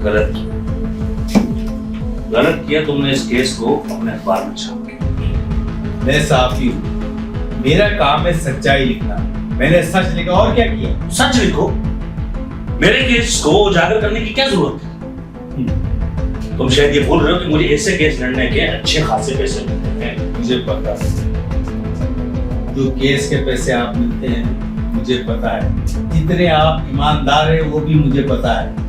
गलत किया, गलत किया तुमने इस केस को अपने अखबार में छाप के। मैं साफी हूँ, मेरा काम है सच्चाई लिखना। मैंने सच लिखा और क्या किया? सच लिखो। मेरे केस को उजागर करने की क्या जरूरत है? तुम शायद ये भूल रहे हो कि मुझे ऐसे केस लड़ने के अच्छे खासे पैसे मिलते हैं। मुझे पता है जो केस के पैसे आप मिलते हैं, मुझे पता है। जितने आप ईमानदार हैं वो भी मुझे पता है।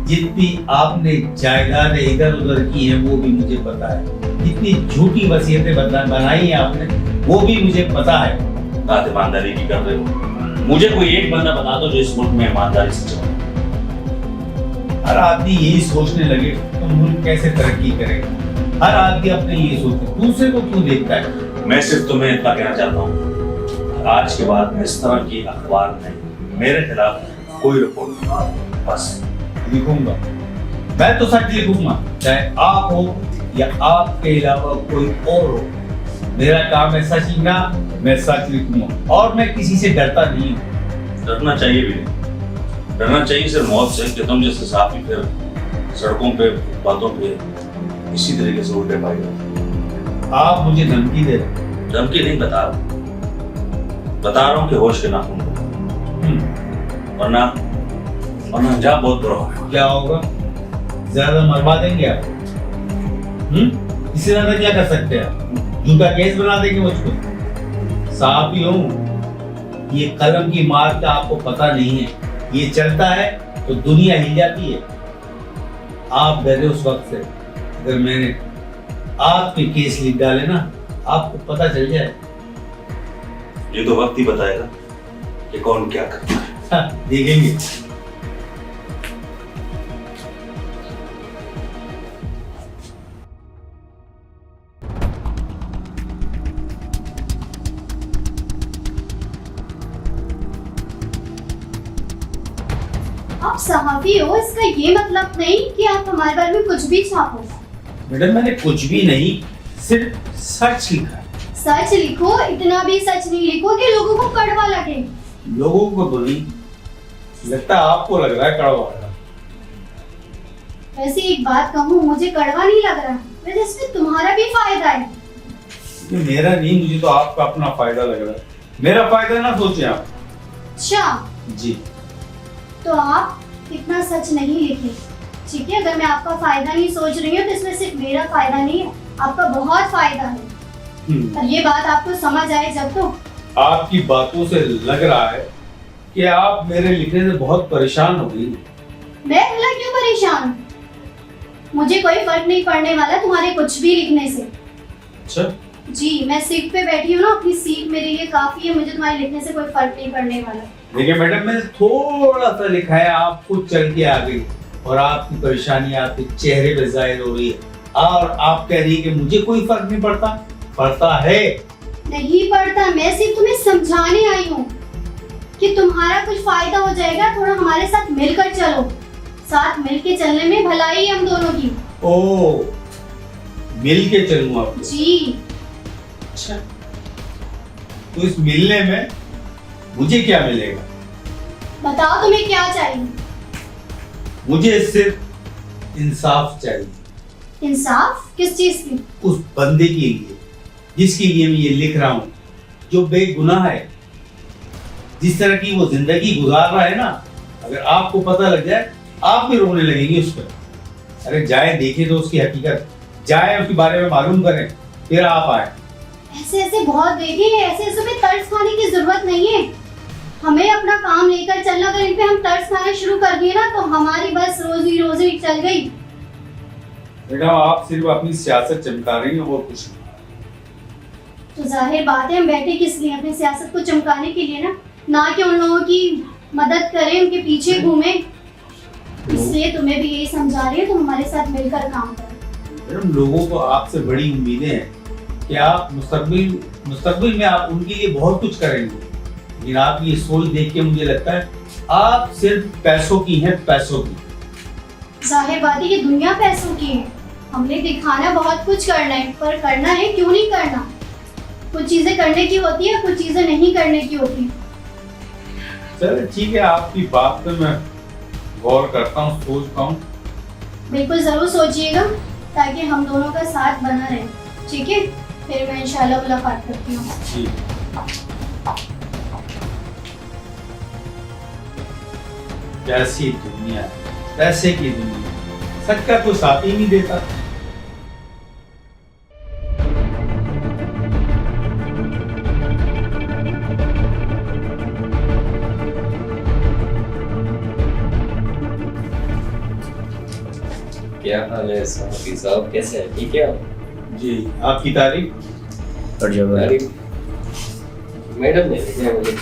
जितनी आपने जायदादें इधर उधर की हैं वो भी मुझे पता है। जितनी झूठी वसीयतें बनाई हैं आपने वो भी मुझे पता है। बात ईमानदारी की कर रहे हो? मुझे कोई एक बंदा बता दो जो इस मुल्क में ईमानदारी से चले। हर आदमी यही सोचने लगे तो मुल्क कैसे तरक्की करेगा। हर आदमी अपने लिए सोचता है, दूसरे को क्यों देखता है? मैं सिर्फ तुम्हें इतना कहना चाहता हूँ, आज के बाद मैं इस तरह की अखबार में मेरे खिलाफ कोई रिपोर्ट नहीं, बस लिखूंगा। मैं तो सच लिखूंगा, चाहे आप हो या आपके अलावा कोई और हो। मेरा काम है सच लिखना, मैं सच लिखूंगा और मैं किसी से डरता नहीं हूँ। डरना चाहिए भी नहीं। डरना चाहिए सिर्फ मौत से कि तुम जैसे साफी फिर सड़कों पे बातों पे इसी तरीके से उल्टे पाएगा। आप मुझे धमकी दे रहे हैं? धमकी नहीं बता रहा हूँ कि होश के नाखून को, वरना अंजाम बहुत बुरा होगा। क्या होगा? ज्यादा मरवा देंगे आप? इससे ज्यादा क्या कर सकते हैं आप? झूठा केस बना देंगे मुझको। साफ ही हूँ, ये कलम की मार का आपको पता नहीं है। ये चलता है तो दुनिया हिल जाती है। आप डरे उस वक्त से, अगर मैंने आपके केस लिख डाले ना, आपको पता चल जाए। ये तो वक्त ही बताएगा कि कौन क्या करता है। देखेंगे। आप सहाफी हो, इसका ये मतलब नहीं कि आप हमारे बारे में कुछ भी छापो। मैडम मैंने कुछ भी नहीं, सिर्फ सच लिखा। सच लिखो, इतना भी सच नहीं लिखो कि लोगों को कड़वा लगे। लोगों को तो नहीं लगता, आपको लग रहा है कड़वा। वैसे एक बात कहूँ, मुझे कड़वा नहीं लग रहा, वैसे इसमें तुम्हारा भी फायदा है। ये मेरा नहीं, मुझे तो आपका अपना फायदा लग रहा है। मेरा फायदा ना सोचे आप। अच्छा जी, तो आप इतना सच नहीं लिखे, ठीक है? अगर मैं आपका फायदा नहीं सोच रही हूँ तो इसमें सिर्फ मेरा फायदा नहीं है, आपका बहुत फायदा है। और ये बात आपको समझ आए जब तो। आपकी बातों से लग रहा है कि आप मेरे लिखने से बहुत परेशान हो गई। मैं भला क्यों परेशान? मुझे कोई फर्क नहीं पड़ने वाला तुम्हारे कुछ भी लिखने से। अच्छा जी, मैं सीट पे बैठी हूँ ना, अपनी सीट मेरे लिए काफी है, मुझे तुम्हारे लिखने से कोई फर्क नहीं पड़ने वाला। देखिए मैडम, मैंने थोड़ा सा लिखा है, आप खुद चल के आ गई और आपकी परेशानी आपके चेहरे पे जाहिर हो रही है और आप कह रही है कि मुझे कोई फर्क नहीं पड़ता। पड़ता है। नहीं पड़ता, मैं सिर्फ तुम्हें समझाने आई हूँ कि तुम्हारा कुछ फायदा हो जाएगा, थोड़ा हमारे साथ मिलकर चलो। साथ मिलके चलने में भलाई है हम दोनों की। ओ, मिल के चलूँ आपसे? जी। अच्छा, तो इस मिलने में मुझे क्या मिलेगा? बताओ तुम्हें क्या चाहिए? मुझे सिर्फ इंसाफ चाहिए। इंसाफ किस चीज की? उस बंदे के लिए जिसके लिए मैं ये लिख रहा हूँ, जो बेगुनाह है, जिस तरह की वो जिंदगी गुजार रहा है ना, अगर आपको पता लग जाए आप भी रोने लगेंगे उस पर। अरे जाए देखे तो उसकी हकीकत, जाए उसके बारे में मालूम करें, फिर आप आए। ऐसे ऐसे बहुत देखे हैं, ऐसे ऐसे में तरस खाने की जरूरत नहीं है। हमें अपना काम लेकर चलना, अगर इन पे हम तरस खाना शुरू कर दिए ना तो हमारी बस रोजी रोजी चल गई। बेटा आप सिर्फ अपनी सियासत चमका रही हैं, वो कुछ नहीं। तो जाहिर बात है हम बैठे किस लिए? अपनी सियासत को चमकाने के लिए ना कि उन लोगों की मदद करें, उनके पीछे घूमें। इसलिए तुम्हें भी यही समझा रही है, तुम हमारे साथ मिलकर काम करो। मैडम लोगों को आपसे बड़ी उम्मीदें हैं कि आप मुस्तकबिल में आप उनके लिए बहुत कुछ करेंगे, लेकिन आप ये सोच देख के मुझे लगता है आप सिर्फ पैसों की हैं, पैसों की। जाहिर बात है कि दुनिया पैसों की है। हमने दिखाना बहुत कुछ करना है, पर करना है क्यों नहीं करना? कुछ चीजें करने की होती है, कुछ चीजें नहीं करने की होती। चलो ठीक है, आपकी बात पे मैं गौर करता हूँ, सोचता हूँ, बिल्कुल ज़रूर सोचिएगा ताकि हम दोनों का साथ बना रहे, ठीक है? फिर मैं इंशाल्लाह मुलाकात करती हूँ। जी। कैसी दुनिया है, पैसे की दुनिया, सच का तो साथ ही नहीं देता। क्या हाल है साहब साहब, कैसे हैं? ठीक है आप? जी, आपकी तारीफ। और जब मैडम ने भेजा मुझे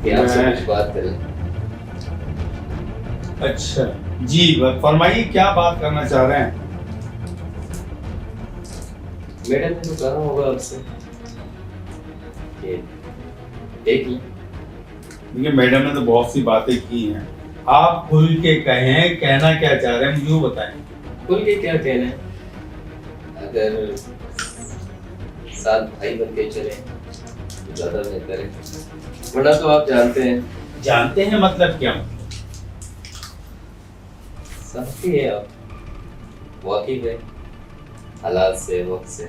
कि आपसे कुछ बात करें। अच्छा जी, फरमाइए क्या बात करना चाह रहे हैं? मैडम ने तो कहा होगा आपसे कि देख लें। देखिए, मैडम ने तो बहुत सी बातें की हैं, आप खुल के कहें, कहना क्या चाह रहे हैं मुझे वो बताएं। खुल के क्या कहना है, अगर साथ भाई बन के चले तो ज्यादा बेहतर है, वरना तो आप जानते हैं जानते हैं मतलब क्या? साथी है आप, वाकिफ है हालात से, वक्त से।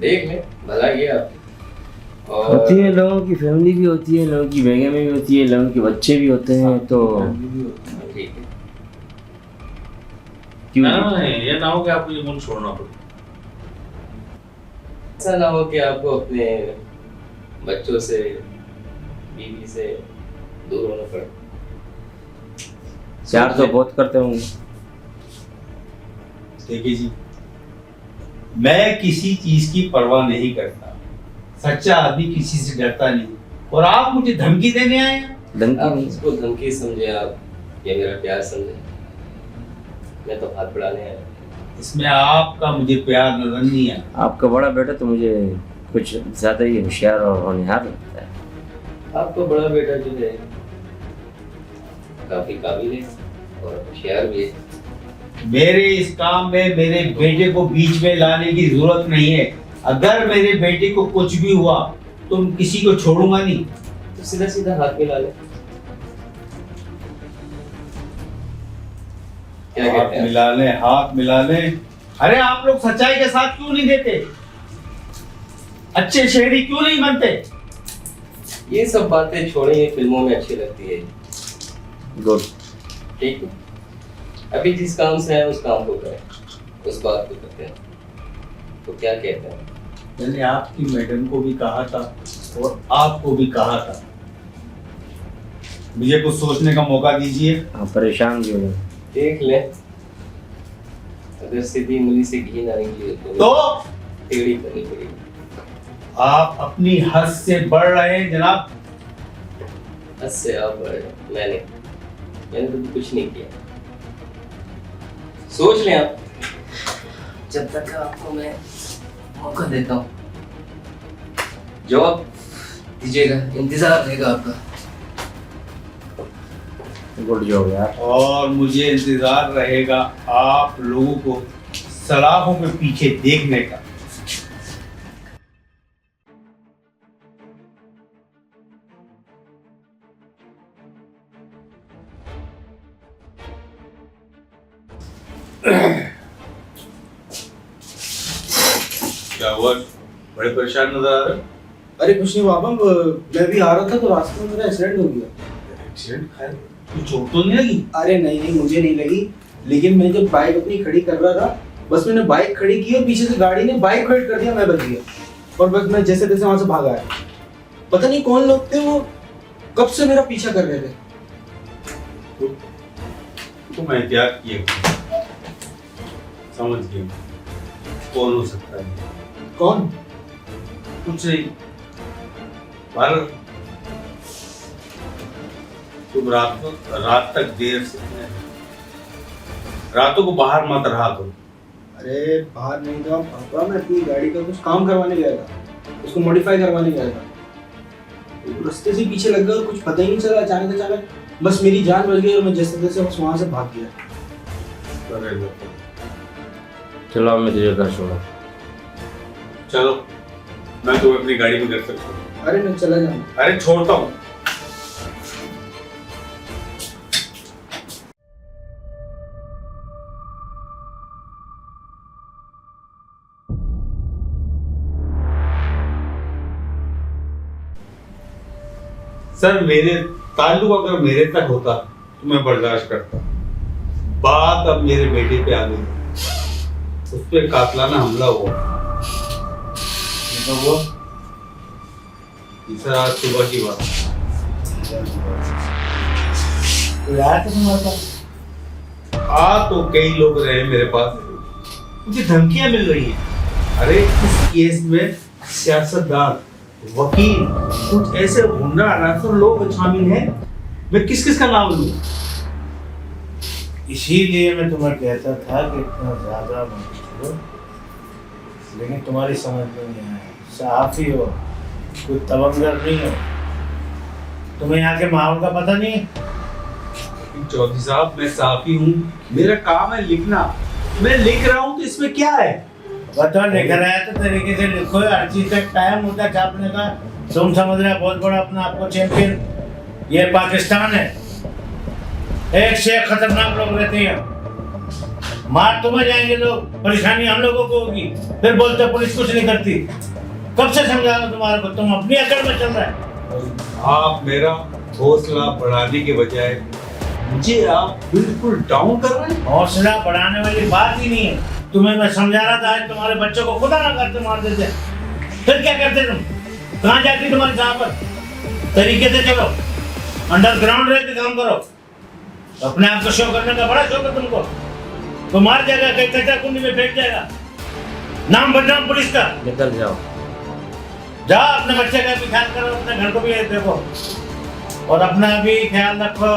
देख लें, भला ये आप। और होती है, लोगों की फैमिली भी होती है, लोगों की बेगमें भी होती है, लोगों के बच्चे भी होते हैं, तो ठीक है। क्यों ये ना हो कि आपको ये मुल्क छोड़ना पड़े। ऐसा ना हो कि आपको अपने बच्चों से, बीवी से दूर होना पड़े। प्यार तो बहुत करते होंगे। देखिए जी, मैं किसी चीज की परवाह नहीं करता, सच्चा आदमी किसी से डरता नहीं, और आप मुझे धमकी देने आए हैं? धमकी आप नहीं, इसको धमकी समझे, आप ये मेरा प्यार समझे, मैं तो हाथ बढ़ाने आया। इसमें आपका मुझे प्यार नजर नहीं है। आपका बड़ा बेटा तो मुझे कुछ ज्यादा ही होशियार और होनहार लगता है। आपका बड़ा बेटा जो है काफी काबिल है और होशियार भी है। मेरे इस काम में मेरे बेटे को बीच में लाने की जरूरत नहीं है। अगर मेरे बेटे को कुछ भी हुआ तो मैं किसी को छोड़ूंगा नहीं। तो सीधा सीधा हाथ मिला ले। क्या हाथ कहते हैं? मिला लें, हाथ मिला लें। अरे आप लोग सच्चाई के साथ क्यों नहीं देते? अच्छे शहरी क्यों नहीं बनते? ये सब बातें छोड़े, ये फिल्मों में अच्छी लगती है। गुड। ठीक है, अभी जिस काम से है उस काम को करें, उस बात को करते हैं। तो क्या कहते हैं? मैंने आपकी मैडम को भी कहा था और आपको भी कहा था, मुझे कुछ सोचने का मौका दीजिए। हाँ, परेशान भी हो गए। देख ले, अगर सीधी उंगली से घी ना निकली तो टेढ़ी करनी पड़ेगी। आप अपनी हद से बढ़ रहे हैं जनाब। हद से आप बढ़ रहे। मैंने तो कुछ नहीं किया। सोच लें आप, जब तक आपको मैं मौका देता हूँ जवाब दीजिएगा, इंतजार रहेगा आपका। गुड जॉब यार। और मुझे इंतजार रहेगा आप लोगों को सलाखों के पीछे देखने का। क्या हुआ? बड़े परेशान नजर आ रहे हो। अरे कुछ नहीं बाबा, मैं भी आ रहा था तो रास्ते में मेरा एक्सीडेंट हो गया। एक्सीडेंट? खैर कुछ चोट तो नहीं लगी? अरे नहीं नहीं, मुझे नहीं लगी, लेकिन मैं जब बाइक अपनी खड़ी कर रहा था, बस मैंने बाइक खड़ी की और पीछे से गाड़ी ने बाइक खड़ी कर दिया, मैं बच गया और बस मैं जैसे तैसे वहां से भाग आया। पता नहीं कौन लोग थे, वो कब से मेरा पीछा कर रहे थे। तो मैं एहतियात किए, समझ गया कौन हो सकता है। कौन? कुछ नहीं, पर तुम रात तक देर से, रातों को बाहर मत रहा करो। अरे बाहर नहीं था पापा, मैं अपनी गाड़ी का कुछ काम करवाने गया था, उसको मॉडिफाई करवाने गया था। तो रास्ते से पीछे लग गया और कुछ पता ही नहीं चला, अचानक बस मेरी जान बच गई और मैं जैसे तैसे बस वहां से भाग गया। चलो मैं तुझे घर छोड़ा। चलो, मैं तुम्हें अपनी गाड़ी में घर तक छोड़ूंगा। अरे मैं चला जाऊंगा। अरे छोड़ता हूँ। सर मेरे ताल्लुक अगर मेरे तक होता तो मैं बर्दाश्त करता। बात अब मेरे बेटे पे आ गई, उस पर कातलाना हमला हुआ। तो वो ये सर आज सुबह की बात। कोई आया था तुम्हारे पास? आ तो कई लोग रहे मेरे पास, मुझे धमकियां मिल रही हैं। अरे इस केस में सियासतदान, वकील, कुछ ऐसे गुंडा अनासर लोग शामिल हैं, मैं किस किस का नाम लूं? इसीलिए मैं तुम्हें कहता था कि इतना ज्यादा मत करो, लेकिन तुम्हारी समझ में नहीं आया। सहाफी हो, कोई तवंगर नहीं हो, तुम्हें यहाँ के माहौल का पता नहीं है। चौधरी साहब मैं सहाफी हूँ, मेरा काम है लिखना, मैं लिख रहा हूँ तो इसमें क्या है? बताओ, लिख रहा है तो तरीके से लिखो, हर चीज का टाइम होता है छापने का। तुम समझ रहे हो बहुत बड़ा अपना आपको चैंपियन, ये पाकिस्तान है, एक से एक खतरनाक लोग रहते हैं। मार तुम्हें जाएंगे लोग, परेशानी हम लोगों को होगी, फिर बोलते पुलिस कुछ नहीं करती। कब से समझा रहा तुम्हारे को, तुम अपनी अकड़ में चल रहा है। आप मेरा हौसला बढ़ाने के बजाय मुझे आप बिल्कुल डाउन कर रहे हैं। हौसला बढ़ाने वाली बात ही नहीं है। तुम्हें मैं समझा रहा था आज तुम्हारे बच्चों को खुदा ना करते मार देते, फिर क्या करते तुम? कहाँ जाती तुम्हारी साहब? तरीके से चलो, अंडरग्राउंड रह के काम करो। अपने आप को शो करने का बड़ा शौक है तुमको, तो मार जाएगा, कहीं कचरा कुंडी में फेंक जाएगा, नाम बदनाम पुलिस का। निकल जाओ, जाओ, अपने बच्चे का भी ख्याल करो, अपने घर को भी देखो, और अपना भी ख्याल रखो।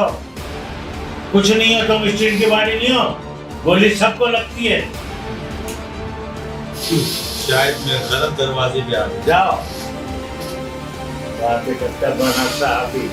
कुछ नहीं हो तुम, स्टील की बाड़ी नहीं हो, गोली सबको लगती है। शायद मैं गलत दरवाजे पे आ गया। जाओ, बातें करता बना साहब ही।